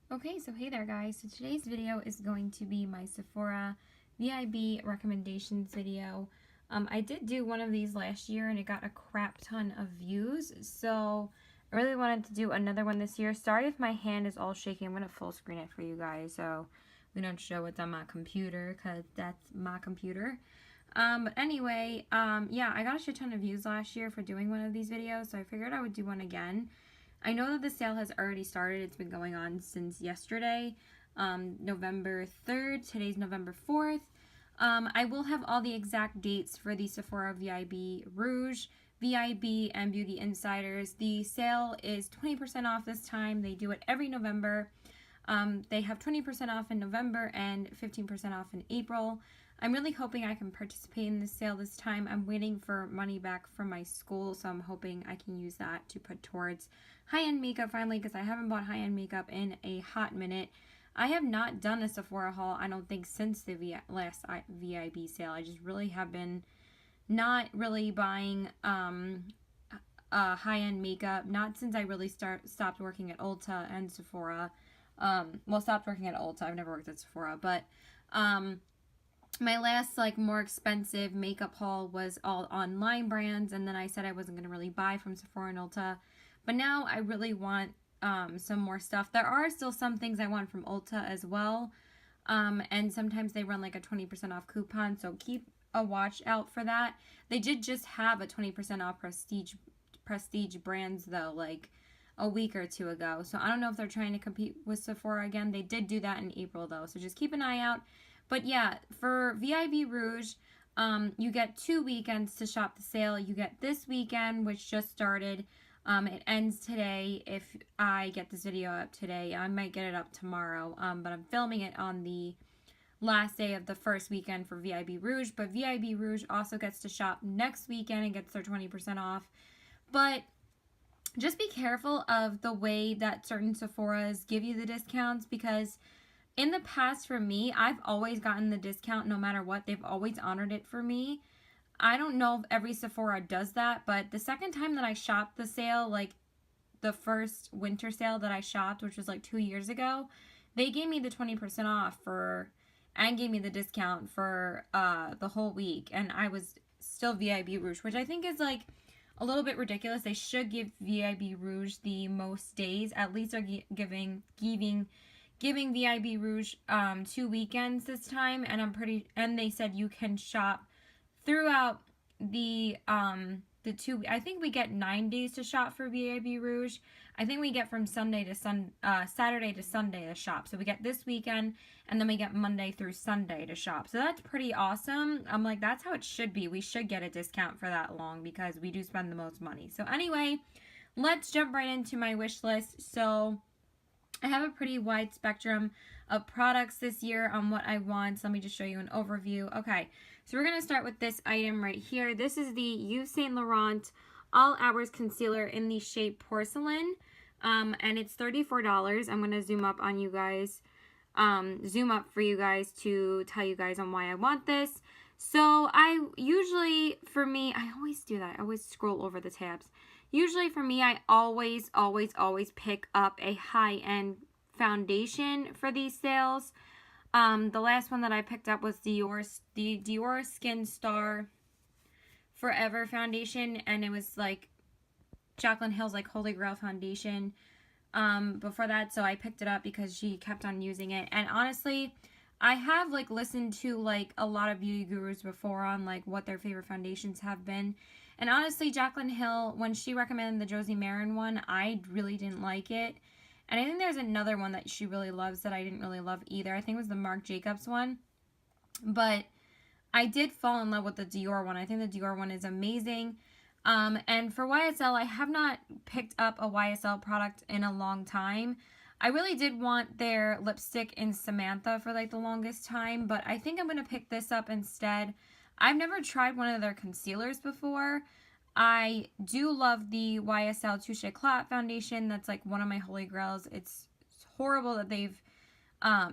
Okay, so hey there guys. So today's video is going to be my Sephora VIB recommendations video. I did do one of these last year and it got a crap ton of views, so I really wanted to do another one this year. Sorry if my hand is all shaky. I'm going to full screen it for you guys so we don't show what's on my computer because that's my computer. But anyway, yeah, I got a shit ton of views last year for doing one of these videos, so I figured I would do one again. I know that the sale has already started. It's been going on since yesterday, November 3rd. Today's November 4th. I will have all the exact dates for the Sephora VIB Rouge, VIB, and Beauty Insiders. The sale is 20% off this time. They do it every November. They have 20% off in November and 15% off in April. I'm really hoping I can participate in this sale this time. I'm waiting for money back from my school, so I'm hoping I can use that to put towards high-end makeup finally, because I haven't bought high-end makeup in a hot minute. I have not done a Sephora haul, I don't think, since the last VIB sale. I just really have been not really buying high-end makeup, not since I really stopped working at Ulta and Sephora. Well, stopped working at Ulta. I've never worked at Sephora, but my last more expensive makeup haul was all online brands, and then I said I wasn't going to really buy from Sephora and Ulta. But now I really want some more stuff. There are still some things I want from Ulta as well, and sometimes they run like a 20% off coupon, so keep a watch out for that. They did just have a 20% off prestige brands though, like a week or two ago, so I don't know if they're trying to compete with Sephora again. They did do that in April though, so just keep an eye out. But yeah, for VIB Rouge, you get 2 weekends to shop the sale. You get this weekend, which just started. It ends today. If I get this video up today, I might get it up tomorrow. But I'm filming it on the last day of the first weekend for VIB Rouge. But VIB Rouge also gets to shop next weekend and gets their 20% off. But just be careful of the way that certain Sephoras give you the discounts, because in the past, for me, I've always gotten the discount no matter what. They've always honored it for me. I don't know if every Sephora does that, but the second time that I shopped the sale, like the first winter sale that I shopped, which was like 2 years ago, they gave me the 20% off and gave me the discount for the whole week, and I was still VIB Rouge, which I think is like a little bit ridiculous. They should give VIB Rouge the most days. At least they're giving VIB Rouge 2 weekends this time, and they said you can shop throughout the 2. I think we get 9 days to shop for VIB Rouge. I think we get from Saturday to Sunday to shop. So we get this weekend, and then we get Monday through Sunday to shop. So that's pretty awesome. I'm like, that's how it should be. We should get a discount for that long because we do spend the most money. So anyway, let's jump right into my wish list. So I have a pretty wide spectrum of products this year on what I want. So let me just show you an overview. Okay, so we're going to start with this item right here. This is the Yves Saint Laurent All Hours Concealer in the shade Porcelain. And it's $34. I'm going to zoom up on you guys. Zoom up for you guys to tell you guys on why I want this. So I always do that. I always scroll over the tabs. Usually for me, I always pick up a high-end foundation for these sales. The last one that I picked up was the Dior Skin Star Forever foundation, and it was like Jaclyn Hill's like Holy Grail foundation before that, so I picked it up because she kept on using it. And honestly, I have like listened to like a lot of beauty gurus before on like what their favorite foundations have been. And honestly, Jaclyn Hill, when she recommended the Josie Maran one, I really didn't like it. And I think there's another one that she really loves that I didn't really love either. I think it was the Marc Jacobs one. But I did fall in love with the Dior one. I think the Dior one is amazing. And for YSL, I have not picked up a YSL product in a long time. I really did want their lipstick in Samantha for like the longest time, but I think I'm going to pick this up instead. I've never tried one of their concealers before. I do love the YSL Touche Éclat foundation. That's like one of my holy grails. It's horrible that they've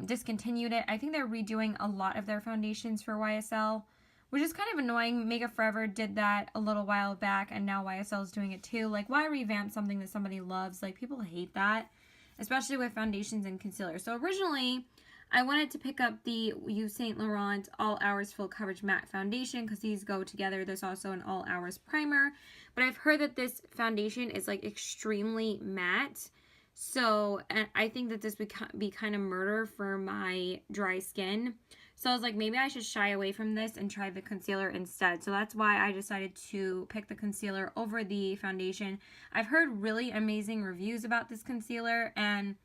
discontinued it. I think they're redoing a lot of their foundations for YSL, which is kind of annoying. Makeup Forever did that a little while back, and now YSL is doing it too. Like, why revamp something that somebody loves? Like, people hate that. especially with foundations and concealer. So originally, I wanted to pick up the Yves Saint Laurent All Hours Full Coverage Matte Foundation because these go together. There's also an All Hours Primer. But I've heard that this foundation is like extremely matte. So, and I think that this would be kind of murder for my dry skin. So I was like, maybe I should shy away from this and try the concealer instead. So that's why I decided to pick the concealer over the foundation. I've heard really amazing reviews about this concealer, and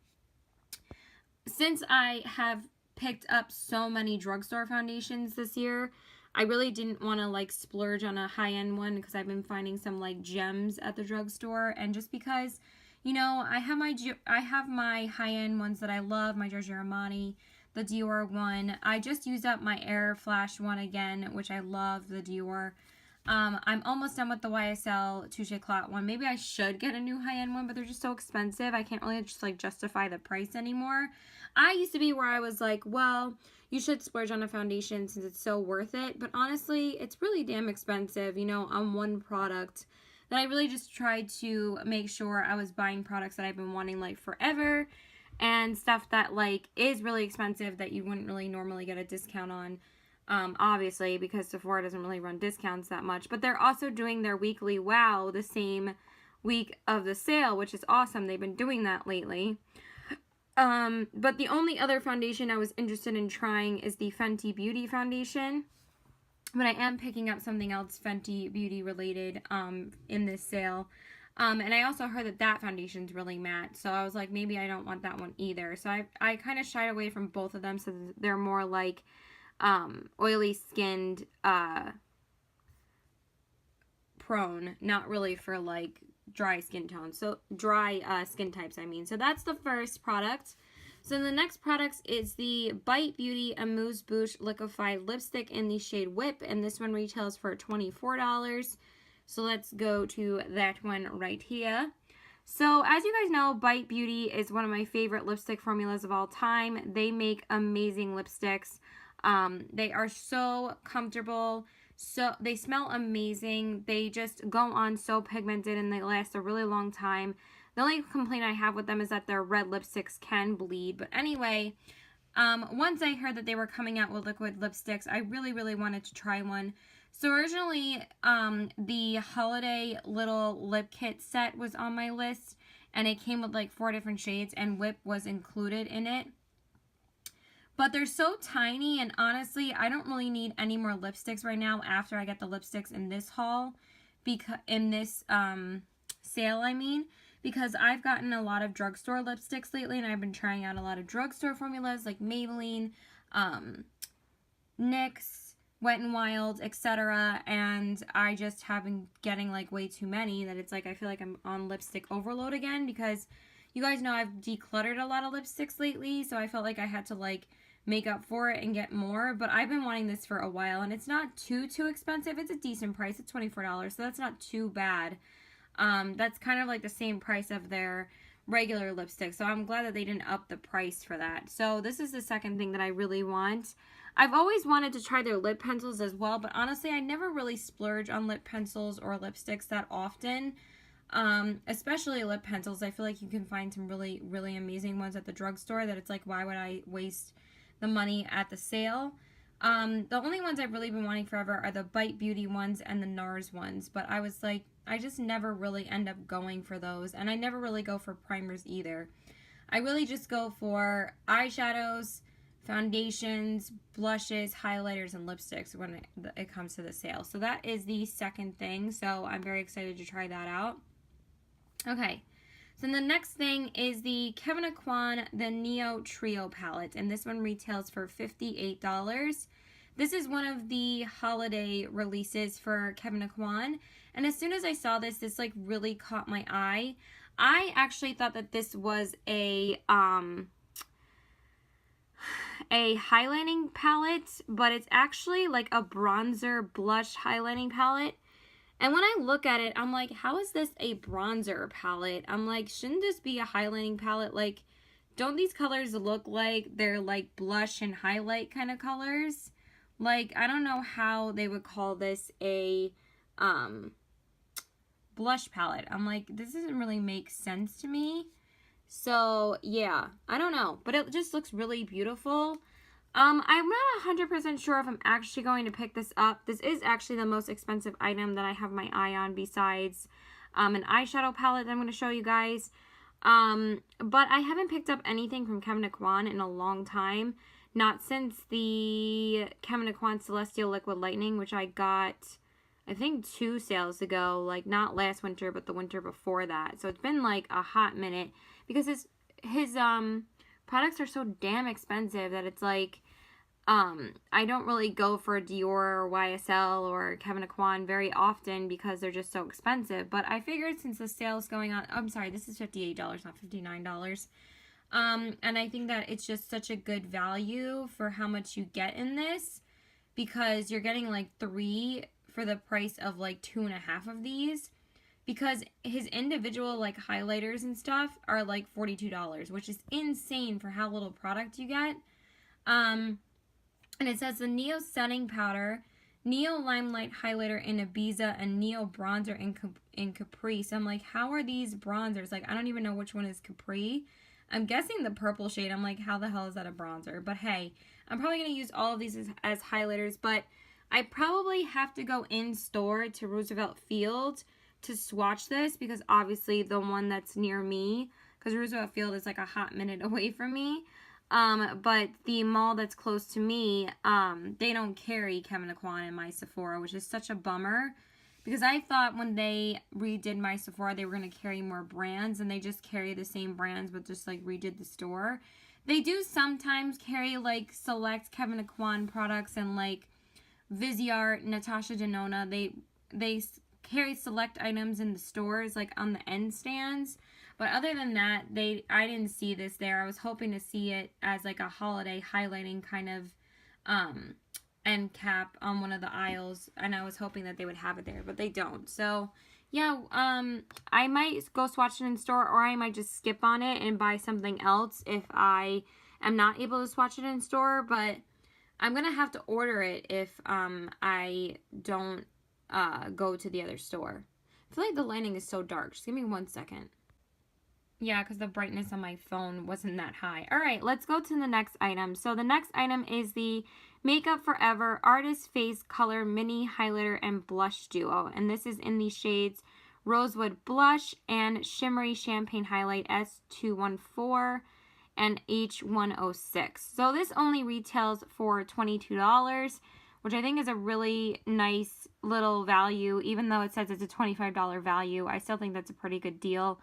since I have picked up so many drugstore foundations this year, I really didn't want to like splurge on a high-end one because I've been finding some like gems at the drugstore, and just because, you know, I have my high-end ones that I love, my Giorgio Armani, the Dior one. I just used up my Air Flash one again, which I love, the Dior. I'm almost done with the YSL Touche Éclat one. Maybe I should get a new high-end one, but they're just so expensive. I can't really just like justify the price anymore. I used to be where I was like, well, you should splurge on a foundation since it's so worth it. But honestly, it's really damn expensive, you know, on one product. That I really just tried to make sure I was buying products that I've been wanting like forever, and stuff that like is really expensive that you wouldn't really normally get a discount on. Obviously, because Sephora doesn't really run discounts that much. But they're also doing their weekly wow the same week of the sale, which is awesome. They've been doing that lately. But the only other foundation I was interested in trying is the Fenty Beauty foundation. But I am picking up something else Fenty Beauty related in this sale. And I also heard that that foundation's really matte. So I was like, maybe I don't want that one either. So I kind of shied away from both of them so they're more like oily skinned prone, not really for like dry skin tones. So dry skin types, I mean. So that's the first product. So the next product is the Bite Beauty Amuse Bouche Liquefied Lipstick in the shade Whip, and this one retails for $24. So let's go to that one right here. So as you guys know, Bite Beauty is one of my favorite lipstick formulas of all time. They make amazing lipsticks. They are so comfortable. So they smell amazing. They just go on so pigmented and they last a really long time. The only complaint I have with them is that their red lipsticks can bleed. But anyway, once I heard that they were coming out with liquid lipsticks, I really, really wanted to try one. So originally, the holiday little lip kit set was on my list, and it came with like 4 different shades, and Whip was included in it. But they're so tiny, and honestly, I don't really need any more lipsticks right now after I get the lipsticks in this haul, in this sale, I mean, because I've gotten a lot of drugstore lipsticks lately, and I've been trying out a lot of drugstore formulas like Maybelline, NYX, Wet n Wild, etc. And I just have been getting like way too many that it's like I feel like I'm on lipstick overload again, because you guys know I've decluttered a lot of lipsticks lately, so I felt like I had to like make up for it and get more. But I've been wanting this for a while, and it's not too expensive. It's a decent price. It's $24, so that's not too bad. That's kind of like the same price of their regular lipstick, so I'm glad that they didn't up the price for that. So this is the second thing that I really want. I've always wanted to try their lip pencils as well, but honestly, I never really splurge on lip pencils or lipsticks that often, especially lip pencils. I feel like you can find some really, really amazing ones at the drugstore that it's like, why would I waste the money at the sale? The only ones I've really been wanting forever are the Bite Beauty ones and the NARS ones, but I was like, I just never really end up going for those, and I never really go for primers either. I really just go for eyeshadows, foundations, blushes, highlighters, and lipsticks when it comes to the sale. So that is the second thing, so I'm very excited to try that out. Okay, so the next thing is the Kevyn Aucoin, the Neo Trio palette, and this one retails for $58. This is one of the holiday releases for Kevyn Aucoin, and as soon as I saw this, this like really caught my eye. I actually thought that this was a highlighting palette, but it's actually like a bronzer blush highlighting palette. And when I look at it, I'm like, how is this a bronzer palette? I'm like, shouldn't this be a highlighting palette? Like, don't these colors look like they're like blush and highlight kind of colors? Like, I don't know how they would call this a blush palette. I'm like, this doesn't really make sense to me. So, yeah, I don't know, but it just looks really beautiful. I'm not 100% sure if I'm actually going to pick this up. This is actually the most expensive item that I have my eye on besides an eyeshadow palette that I'm going to show you guys. But I haven't picked up anything from Kevyn Aucoin in a long time. Not since the Kevyn Aucoin Celestial Liquid Lightning, which I got, I think, 2 sales ago. Like, not last winter, but the winter before that. So it's been, like, a hot minute. Because his products are so damn expensive that it's like, I don't really go for Dior or YSL or Kevyn Aucoin very often because they're just so expensive. But I figured since the sale's going on, I'm sorry, this is $58, not $59. And I think that it's just such a good value for how much you get in this, because you're getting like 3 for the price of like 2.5 of these, because his individual like highlighters and stuff are like $42, which is insane for how little product you get. And it says the Neo Setting Powder, Neo Limelight Highlighter in Ibiza, and Neo Bronzer in Capri. So I'm like, how are these bronzers? Like, I don't even know which one is Capri. I'm guessing the purple shade. I'm like, how the hell is that a bronzer? But hey, I'm probably going to use all of these as highlighters. But I probably have to go in store to Roosevelt Field to swatch this, because obviously the one that's near me, because Roosevelt Field is like a hot minute away from me. But the mall that's close to me, they don't carry Kevyn Aucoin in my Sephora, which is such a bummer, because I thought when they redid my Sephora, they were going to carry more brands, and they just carry the same brands, but just like redid the store. They do sometimes carry like select Kevyn Aucoin products, and like Viseart, Natasha Denona, they carry select items in the stores, like on the end stands. But other than that, I didn't see this there. I was hoping to see it as like a holiday highlighting kind of end cap on one of the aisles, and I was hoping that they would have it there, but they don't. So yeah, I might go swatch it in store, or I might just skip on it and buy something else if I am not able to swatch it in store. But I'm gonna have to order it if I don't go to the other store. I feel like the lighting is so dark. Just give me 1 second. Yeah, because the brightness on my phone wasn't that high. All right, let's go to the next item. So the next item is the Makeup Forever Artist Face Color Mini Highlighter and Blush Duo. And this is in the shades Rosewood Blush and Shimmery Champagne Highlight S214 and H106. So this only retails for $22, which I think is a really nice little value. Even though it says it's a $25 value, I still think that's a pretty good deal.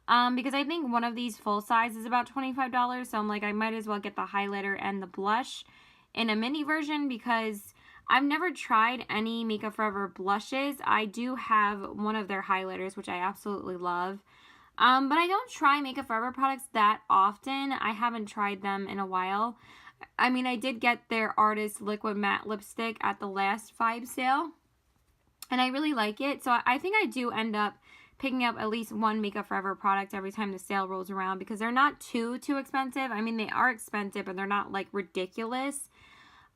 Because I think one of these full size is about $25, so I'm like, I might as well get the highlighter and the blush in a mini version, because I've never tried any Makeup Forever blushes. I do have one of their highlighters, which I absolutely love, but I don't try Makeup Forever products that often. I haven't tried them in a while. I mean, I did get their Artist Liquid Matte Lipstick at the last VIB sale, and I really like it, so I think I do end up picking up at least one Makeup Forever product every time the sale rolls around, because they're not too expensive. I mean, they are expensive, but they're not like ridiculous,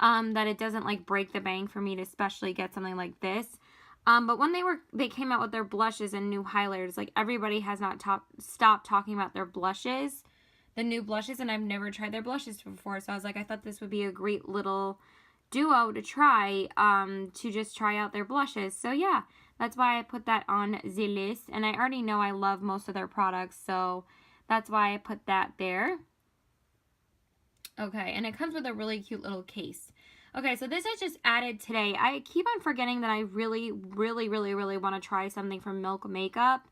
that it doesn't like break the bank for me to especially get something like this. But when they came out with their blushes and new highlighters, like everybody has not stopped talking about their blushes, the new blushes, and I've never tried their blushes before, so I was like, I thought this would be a great little duo to try, to just try out their blushes. So yeah, that's why I put that on the list, and I already know I love most of their products, so that's why I put that there. Okay, and it comes with a really cute little case. Okay, so this I just added today. I keep on forgetting that I really want to try something from Milk Makeup,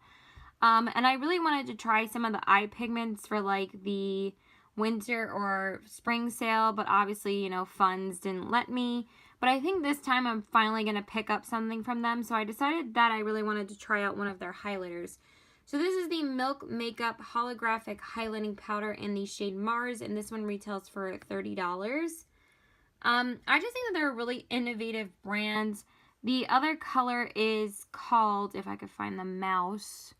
and I really wanted to try some of the eye pigments for like the winter or spring sale, but obviously, you know, funds didn't let me. But I think this time I'm finally going to pick up something from them, so I decided that I really wanted to try out one of their highlighters. So this is the Milk Makeup Holographic Highlighting Powder in the shade Mars, and this one retails for $30. I just think that they're really innovative brands. The other color is called, if I could find the mouse,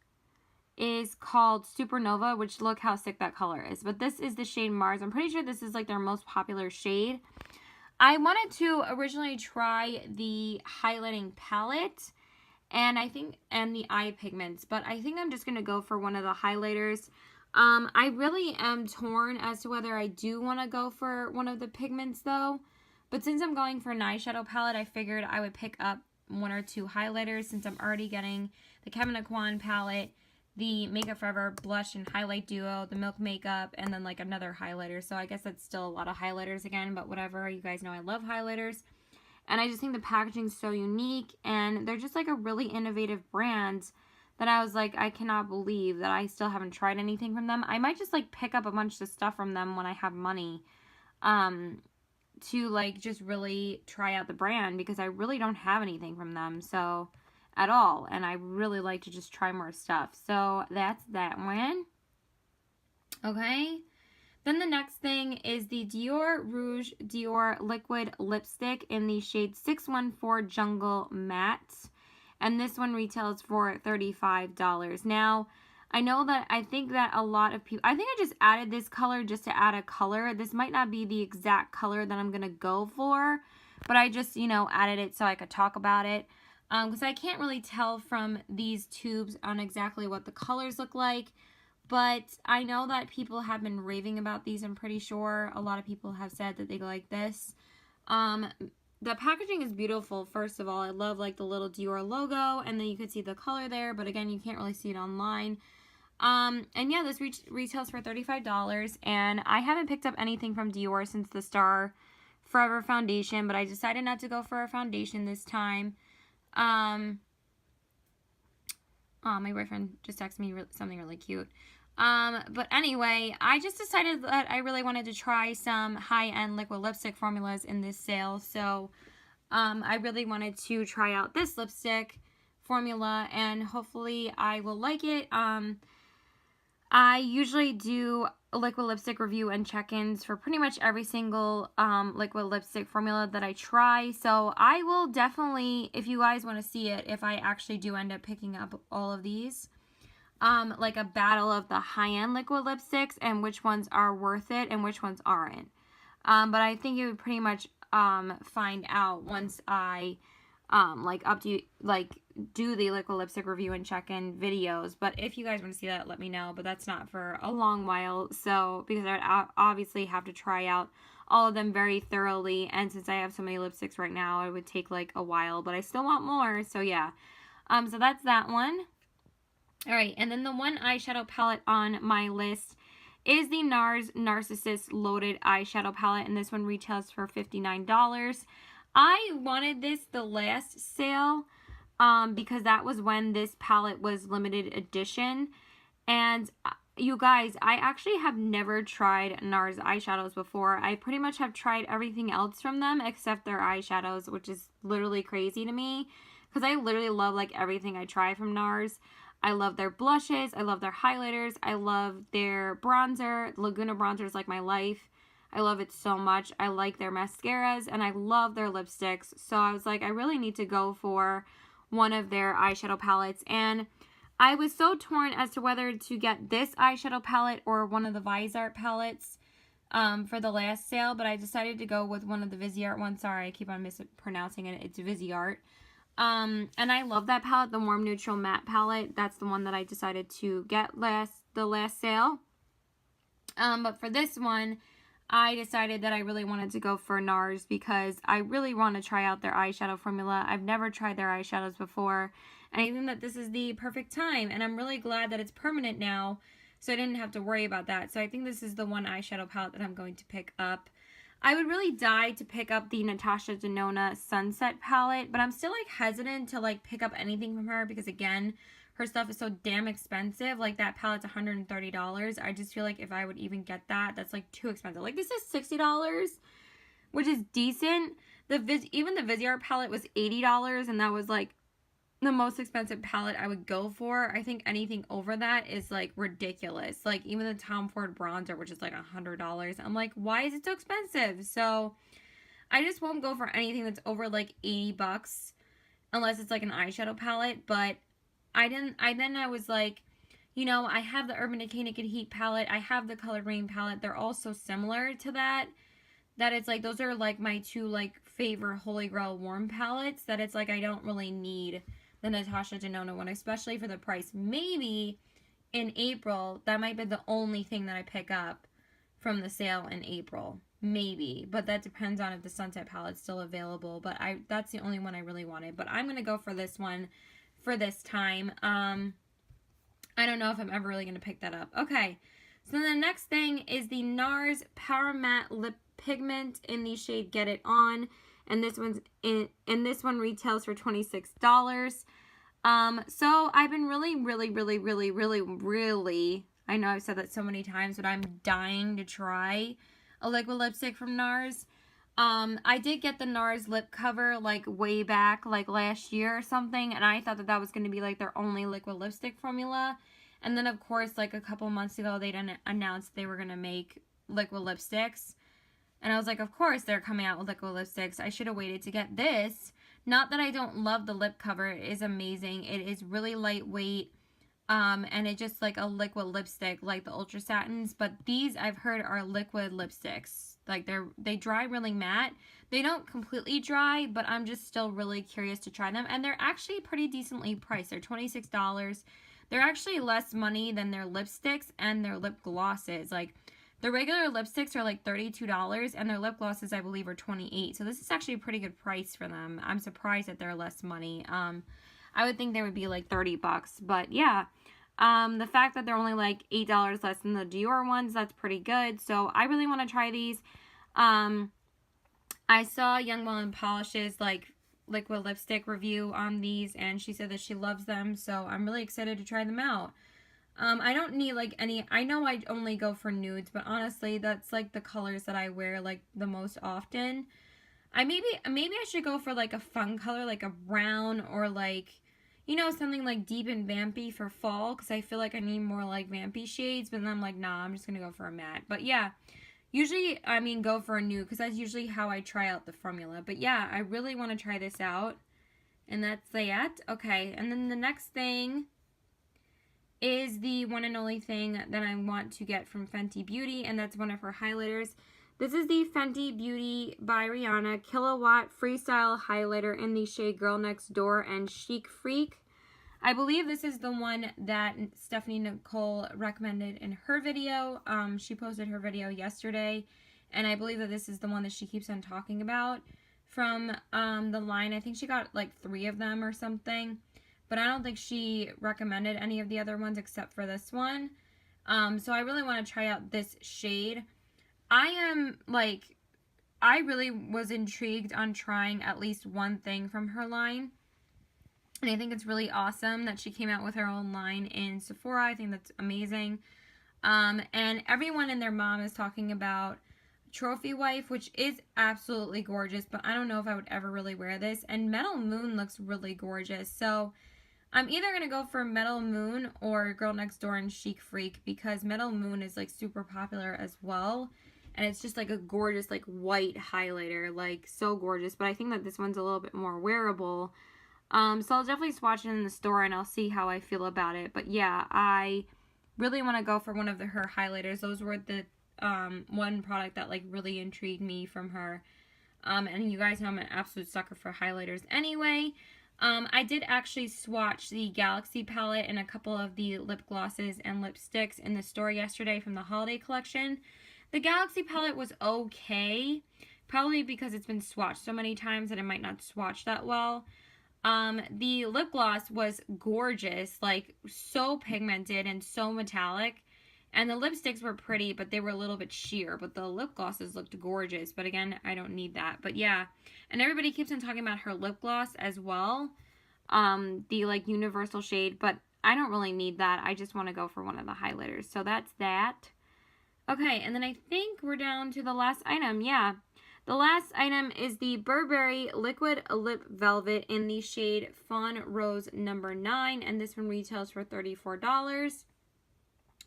is called Supernova, which look how sick that color is. But this is the shade Mars. I'm pretty sure this is like their most popular shade. I wanted to originally try the highlighting palette and the eye pigments, but I think I'm just going to go for one of the highlighters. I really am torn as to whether I do want to go for one of the pigments though. But since I'm going for an eyeshadow palette, I figured I would pick up one or two highlighters since I'm already getting the Kevyn Aucoin palette, the Makeup Forever Blush and Highlight Duo, the Milk Makeup, and then like another highlighter. So I guess that's still a lot of highlighters again, but whatever. You guys know I love highlighters. And I just think the packaging's so unique, and they're just like a really innovative brand that I was like, I cannot believe that I still haven't tried anything from them. I might just like pick up a bunch of stuff from them when I have money to like just really try out the brand, because I really don't have anything from them so at all, and I really like to just try more stuff. So that's that one. Okay. Then the next thing is the Dior Rouge Dior Liquid Lipstick in the shade 614 Jungle Matte. And this one retails for $35. Now, I know that I think that a lot of people, I think I just added this color just to add a color. This might not be the exact color that I'm going to go for, but I just, you know, added it so I could talk about it. Because I can't really tell from these tubes on exactly what the colors look like. But I know that people have been raving about these. I'm pretty sure a lot of people have said that they like this. The packaging is beautiful, first of all. I love like the little Dior logo, and then you can see the color there, but again, you can't really see it online. And yeah, this retails for $35, and I haven't picked up anything from Dior since the Star Forever foundation, but I decided not to go for a foundation this time. Oh, my boyfriend just texted me something really cute. But anyway, I just decided that I really wanted to try some high-end liquid lipstick formulas in this sale. So, I really wanted to try out this lipstick formula, and hopefully I will like it. I usually do a liquid lipstick review and check-ins for pretty much every single liquid lipstick formula that I try. So I will definitely, if you guys want to see it, if I actually do end up picking up all of these, like a battle of the high-end liquid lipsticks and which ones are worth it and which ones aren't. But I think you would pretty much find out once I do the liquid lipstick review and check-in videos. But if you guys want to see that, let me know. But that's not for a long while, so because I would obviously have to try out all of them very thoroughly, and since I have so many lipsticks right now, it would take like a while, but I still want more. So yeah, so that's that one. All right, and then the one eyeshadow palette on my list is the NARS Narcissist Loaded Eyeshadow Palette, and this one retails for $59. I wanted this the last sale because that was when this palette was limited edition. And you guys, I actually have never tried NARS eyeshadows before. I pretty much have tried everything else from them except their eyeshadows, which is literally crazy to me because I literally love like everything I try from NARS. I love their blushes. I love their highlighters. I love their bronzer. Laguna bronzer is like my life. I love it so much. I like their mascaras and I love their lipsticks. So I was like, I really need to go for one of their eyeshadow palettes. And I was so torn as to whether to get this eyeshadow palette or one of the Viseart palettes for the last sale. But I decided to go with one of the Viseart ones. Sorry, I keep on mispronouncing it. It's Viseart. And I love that palette, the Warm Neutral Matte palette. That's the one that I decided to get the last sale. But for this one, I decided that I really wanted to go for NARS because I really want to try out their eyeshadow formula. I've never tried their eyeshadows before, and I think that this is the perfect time, and I'm really glad that it's permanent now, so I didn't have to worry about that. So I think this is the one eyeshadow palette that I'm going to pick up. I would really die to pick up the Natasha Denona Sunset palette, but I'm still like hesitant to like pick up anything from her because again, her stuff is so damn expensive. Like that palette's $130. I just feel like if I would even get that, that's like too expensive. Like this is $60, which is decent. Even the Viseart palette was $80, and that was like the most expensive palette I would go for. I think anything over that is like ridiculous. Like even the Tom Ford bronzer, which is like $100. I'm like, why is it so expensive? So I just won't go for anything that's over like $80 unless it's like an eyeshadow palette. But I was like, you know, I have the Urban Decay Naked Heat palette. I have the Colored Rain palette. They're all so similar to that it's like, those are like my two like favorite Holy Grail warm palettes, that it's like I don't really need the Natasha Denona one, especially for the price. Maybe in April, that might be the only thing that I pick up from the sale in April. Maybe, but that depends on if the Sunset palette's still available. But that's the only one I really wanted. But I'm going to go for this one for this time. I don't know if I'm ever really going to pick that up. Okay, so the next thing is the NARS Power Matte Lip Pigment in the shade Get It On. And this one's this one retails for $26. So I've been really, I know I've said that so many times, but I'm dying to try a liquid lipstick from NARS. I did get the NARS lip cover like way back, like last year or something, and I thought that that was going to be like their only liquid lipstick formula. And then of course, like a couple months ago, they announced they were going to make liquid lipsticks. And I was like, of course they're coming out with liquid lipsticks. I should have waited to get this. Not that I don't love the lip cover. It is amazing. It is really lightweight. And it's just like a liquid lipstick like the Ultra Satins. But these I've heard are liquid lipsticks. Like they dry really matte. They don't completely dry, but I'm just still really curious to try them. And they're actually pretty decently priced. They're $26. They're actually less money than their lipsticks and their lip glosses. Like the regular lipsticks are like $32 and their lip glosses I believe are $28. So this is actually a pretty good price for them. I'm surprised that they're less money. I would think they would be like $30, but yeah. The fact that they're only like $8 less than the Dior ones, that's pretty good. So I really want to try these. I saw Young Well and Polish's like liquid lipstick review on these, and she said that she loves them. So I'm really excited to try them out. I don't need like any, I know I only go for nudes, but honestly, that's like the colors that I wear like the most often. Maybe I should go for like a fun color, like a brown or like, you know, something like deep and vampy for fall, because I feel like I need more like vampy shades, but then I'm like, nah, I'm just going to go for a matte. But yeah, usually, I mean, go for a nude, because that's usually how I try out the formula. But yeah, I really want to try this out, and that's that. Okay, and then the next thing is the one and only thing that I want to get from Fenty Beauty, and that's one of her highlighters. This is the Fenty Beauty by Rihanna Kilowatt Freestyle Highlighter in the shade Girl Next Door and Chic Freak. I believe this is the one that Stephanie Nicole recommended in her video. She posted her video yesterday, and I believe that this is the one that she keeps on talking about from the line. I think she got like 3 of them or something. But I don't think she recommended any of the other ones except for this one. So I really want to try out this shade. I really was intrigued on trying at least one thing from her line. And I think it's really awesome that she came out with her own line in Sephora. I think that's amazing. And everyone and their mom is talking about Trophy Wife, which is absolutely gorgeous. But I don't know if I would ever really wear this. And Metal Moon looks really gorgeous. So I'm either going to go for Metal Moon or Girl Next Door and Chic Freak, because Metal Moon is like super popular as well. And it's just like a gorgeous like white highlighter, like so gorgeous. But I think that this one's a little bit more wearable. So I'll definitely swatch it in the store and I'll see how I feel about it. But yeah, I really want to go for one of her highlighters. Those were the one product that like really intrigued me from her. And you guys know I'm an absolute sucker for highlighters anyway. I did actually swatch the Galaxy palette and a couple of the lip glosses and lipsticks in the store yesterday from the holiday collection. The Galaxy palette was okay, probably because it's been swatched so many times that it might not swatch that well. The lip gloss was gorgeous, like so pigmented and so metallic. And the lipsticks were pretty, but they were a little bit sheer. But the lip glosses looked gorgeous. But again, I don't need that. But yeah. And everybody keeps on talking about her lip gloss as well. The like universal shade. But I don't really need that. I just want to go for one of the highlighters. So that's that. Okay. And then I think we're down to the last item. Yeah. The last item is the Burberry Liquid Lip Velvet in the shade Fawn Rose number 9. And this one retails for $34.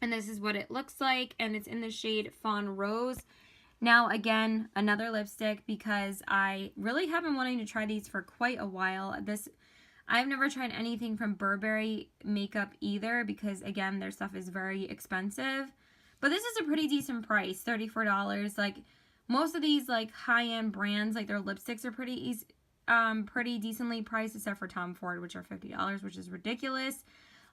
And this is what it looks like, and it's in the shade Fawn Rose. Now, again, another lipstick, because I really have been wanting to try these for quite a while. I've never tried anything from Burberry makeup either, because, again, their stuff is very expensive. But this is a pretty decent price, $34. Like, most of these, like, high-end brands, like, their lipsticks are pretty decently priced, except for Tom Ford, which are $50, which is ridiculous.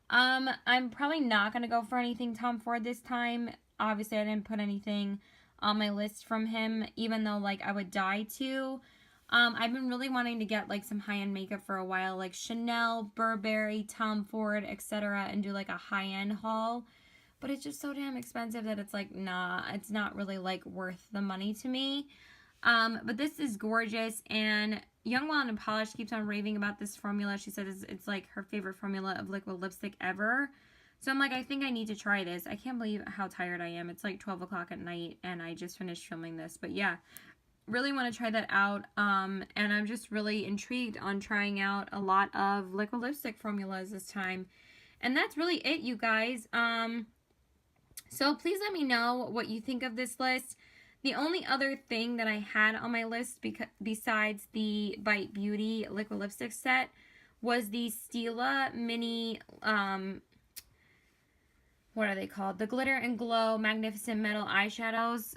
I'm probably not going to go for anything Tom Ford this time. Obviously, I didn't put anything on my list from him, even though, like, I would die to. I've been really wanting to get, like, some high-end makeup for a while, like Chanel, Burberry, Tom Ford, etc., and do, like, a high-end haul. But it's just so damn expensive that it's, like, nah, it's not really, like, worth the money to me. But this is gorgeous, and Young, Wild, and Polished keeps on raving about this formula. She said it's like her favorite formula of liquid lipstick ever. So I'm like, I think I need to try this. I can't believe how tired I am. It's like 12 o'clock at night, and I just finished filming this. But yeah, really want to try that out. And I'm just really intrigued on trying out a lot of liquid lipstick formulas this time. And that's really it, you guys. So please let me know what you think of this list. The only other thing that I had on my list besides the Bite Beauty liquid lipstick set was the Stila mini, what are they called? The Glitter and Glow Magnificent Metal Eyeshadows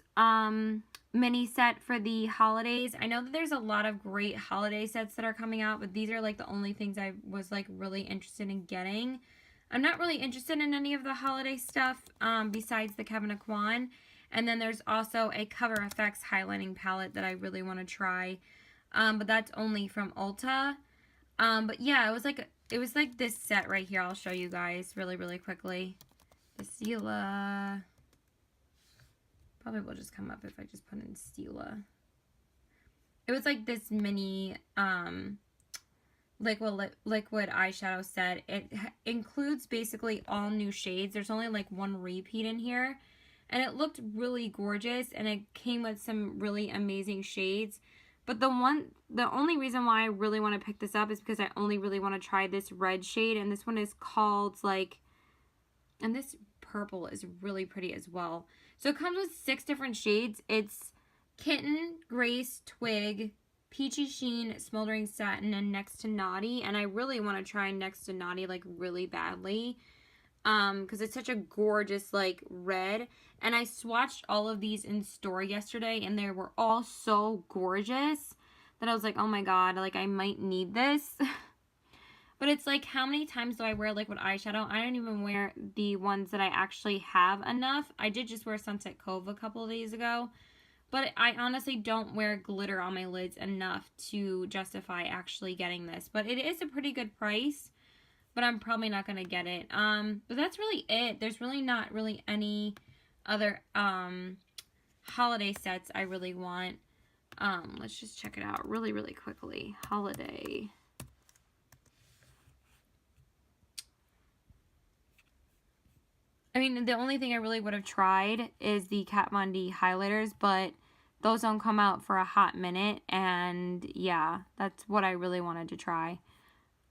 mini set for the holidays. I know that there's a lot of great holiday sets that are coming out, but these are like the only things I was like really interested in getting. I'm not really interested in any of the holiday stuff besides the Kevyn Aucoin. And then there's also a Cover FX highlighting palette that I really want to try. But that's only from Ulta. But yeah, it was like this set right here. I'll show you guys really, really quickly. The Stila. Probably will just come up if I just put in Stila. It was like this mini liquid eyeshadow set. It includes basically all new shades. There's only like one repeat in here. And it looked really gorgeous, and it came with some really amazing shades. But the only reason why I really want to pick this up is because I only really want to try this red shade. And this one is called, like, and this purple is really pretty as well. So it comes with 6 different shades. It's Kitten, Grace, Twig, Peachy Sheen, Smoldering Satin, and Next to Naughty. And I really want to try Next to Naughty, like, really badly. Because it's such a gorgeous, like, red. And I swatched all of these in store yesterday, and they were all so gorgeous that I was like, oh my god, like, I might need this. But it's like, how many times do I wear liquid eyeshadow? I don't even wear the ones that I actually have enough. I did just wear Sunset Cove a couple of days ago. But I honestly don't wear glitter on my lids enough to justify actually getting this. But it is a pretty good price. But I'm probably not going to get it. But that's really it. There's really not really any other holiday sets I really want. Let's just check it out really, really quickly. Holiday. I mean, the only thing I really would have tried is the Kat Von D highlighters, but those don't come out for a hot minute. And yeah, that's what I really wanted to try.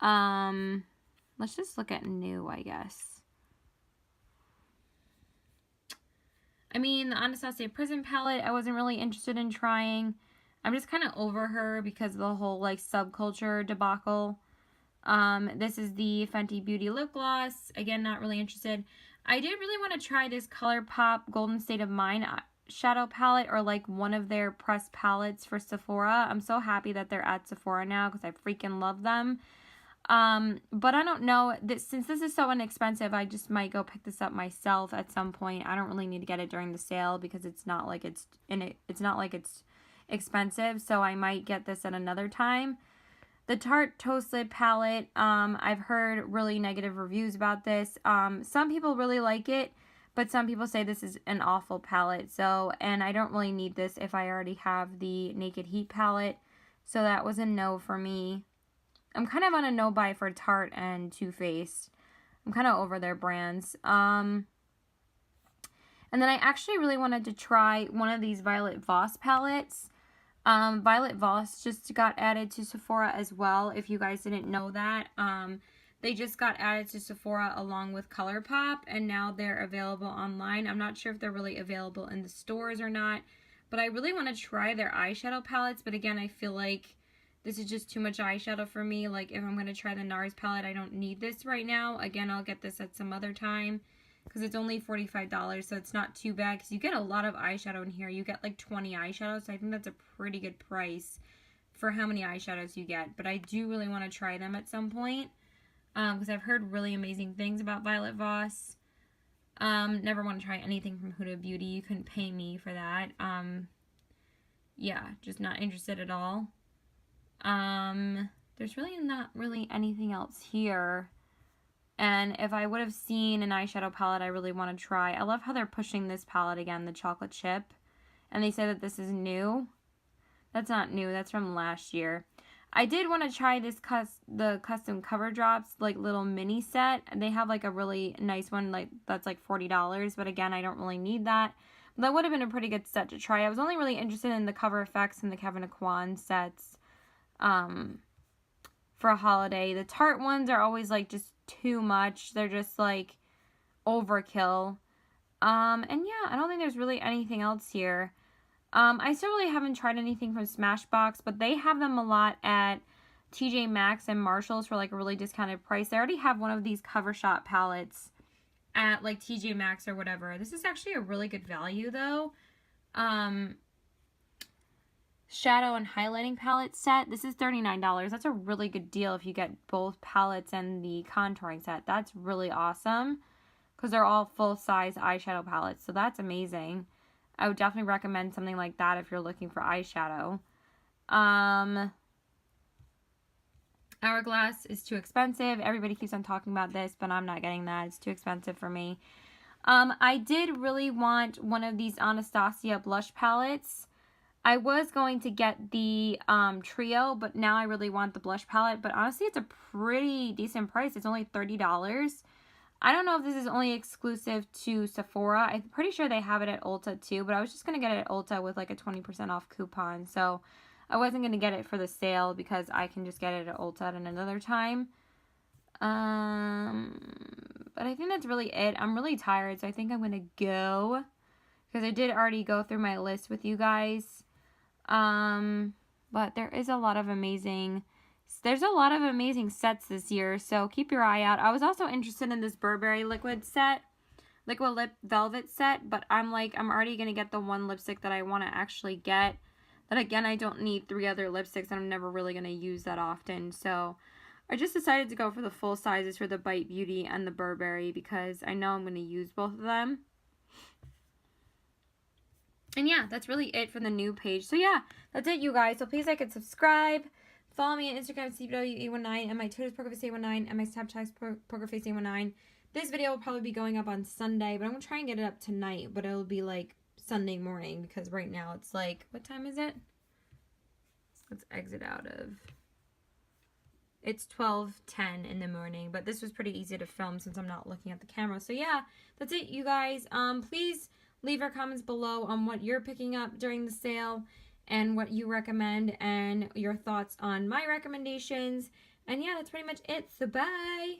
Let's just look at new, I guess. I mean, the Anastasia Prison palette, I wasn't really interested in trying. I'm just kind of over her because of the whole, like, subculture debacle. This is the Fenty Beauty lip gloss. Again, not really interested. I did really want to try this ColourPop Golden State of Mind shadow palette, or like one of their pressed palettes for Sephora. I'm so happy that they're at Sephora now because I freaking love them. But I don't know, since this is so inexpensive, I just might go pick this up myself at some point. I don't really need to get it during the sale because it's not like it's expensive, so I might get this at another time. The Tarte Toast Lid palette, I've heard really negative reviews about this. Some people really like it, but some people say this is an awful palette. So, and I don't really need this if I already have the Naked Heat palette. So that was a no for me. I'm kind of on a no buy for Tarte and Too Faced. I'm kind of over their brands. And then I actually really wanted to try one of these Violet Voss palettes. Violet Voss just got added to Sephora as well, if you guys didn't know that. They just got added to Sephora along with ColourPop, and now they're available online. I'm not sure if they're really available in the stores or not, but I really want to try their eyeshadow palettes. But again, I feel like this is just too much eyeshadow for me. Like, if I'm going to try the NARS palette, I don't need this right now. Again, I'll get this at some other time because it's only $45, so it's not too bad because you get a lot of eyeshadow in here. You get like 20 eyeshadows, so I think that's a pretty good price for how many eyeshadows you get. But I do really want to try them at some point. because I've heard really amazing things about Violet Voss. Never want to try anything from Huda Beauty. You couldn't pay me for that. Yeah, just not interested at all. There's really not really anything else here. And if I would have seen an eyeshadow palette I really want to try, I love how they're pushing this palette again, the chocolate chip. And they say that this is new. That's not new, that's from last year. I did want to try this the custom cover drops, like little mini set. They have like a really nice one, like that's like $40, but again, I don't really need that. But that would have been a pretty good set to try. I was only really interested in the Cover FX and the Kevin Aquan sets for a holiday. The Tarte ones are always like just too much. They're just like overkill. And yeah, I don't think there's really anything else here. I still really haven't tried anything from Smashbox, but they have them a lot at TJ Maxx and Marshalls for like a really discounted price. They already have one of these Cover Shop palettes at like TJ Maxx or whatever. This is actually a really good value though. Shadow and highlighting palette set. This is $39. That's a really good deal if you get both palettes and the contouring set. That's really awesome because they're all full-size eyeshadow palettes, so that's amazing. I would definitely recommend something like that if you're looking for eyeshadow. Hourglass is too expensive. Everybody keeps on talking about this, but I'm not getting that. It's too expensive for me. I did really want one of these Anastasia blush palettes. I was going to get the trio, but now I really want the blush palette. But honestly, it's a pretty decent price. It's only $30. I don't know if this is only exclusive to Sephora. I'm pretty sure they have it at Ulta too, but I was just going to get it at Ulta with like a 20% off coupon. So I wasn't going to get it for the sale because I can just get it at Ulta at another time. But I think that's really it. I'm really tired, so I think I'm going to go because I did already go through my list with you guys. But there is a lot of amazing... There's a lot of amazing sets this year, so keep your eye out. I was also interested in this Burberry liquid lip velvet set, but I'm already going to get the one lipstick that I want to actually get. But again, I don't need 3 other lipsticks, and I'm never really going to use that often. So I just decided to go for the full sizes for the Bite Beauty and the Burberry because I know I'm going to use both of them. And yeah, that's really it for the new page. So yeah, that's it, you guys. So please like and subscribe. Follow me on Instagram, CW819, and my Twitter's PokerFace819, and my Snapchat's PokerFace819. This video will probably be going up on Sunday, but I'm going to try and get it up tonight, but it'll be like Sunday morning, because right now it's like, what time is it? Let's exit out of... It's 12:10 in the morning, but this was pretty easy to film since I'm not looking at the camera. So yeah, that's it, you guys. Please leave your comments below on what you're picking up during the sale and what you recommend and your thoughts on my recommendations. And yeah, that's pretty much it. So bye!